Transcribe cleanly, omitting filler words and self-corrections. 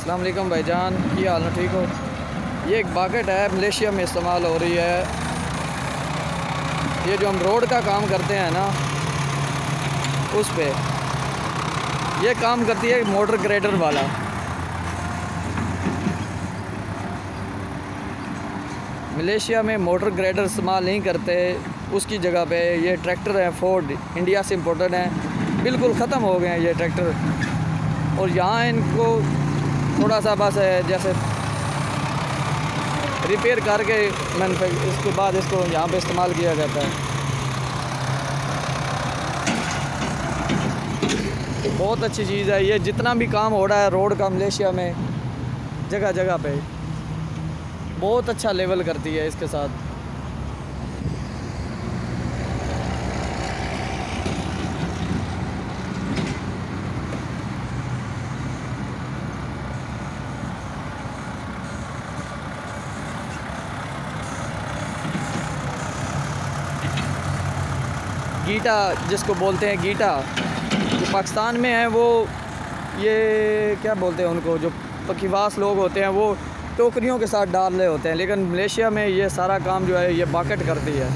अस्सलाम वालेकुम भाईजान, क्या हाल है? ठीक हो? ये एक बकेट है, मलेशिया में इस्तेमाल हो रही है। ये जो हम रोड का काम करते हैं ना, उस पे ये काम करती है मोटर ग्रेडर वाला। मलेशिया में मोटर ग्रेडर इस्तेमाल नहीं करते, उसकी जगह पे ये ट्रैक्टर है फोर्ड, इंडिया से इम्पोर्टेड हैं, बिल्कुल ख़त्म हो गए हैं ये ट्रैक्टर। और यहाँ इनको थोड़ा सा बस है जैसे रिपेयर करके इसके बाद इसको यहाँ पे इस्तेमाल किया जाता है। बहुत अच्छी चीज़ है ये। जितना भी काम हो रहा है रोड का मलेशिया में, जगह जगह पे बहुत अच्छा लेवल करती है इसके साथ। गीटा जिसको बोलते हैं, गीटा जो पाकिस्तान में है, वो ये क्या बोलते हैं उनको, जो पकीवास लोग होते हैं वो टोकरियों के साथ डाल रहे होते हैं, लेकिन मलेशिया में ये सारा काम जो है ये बकेट करती है।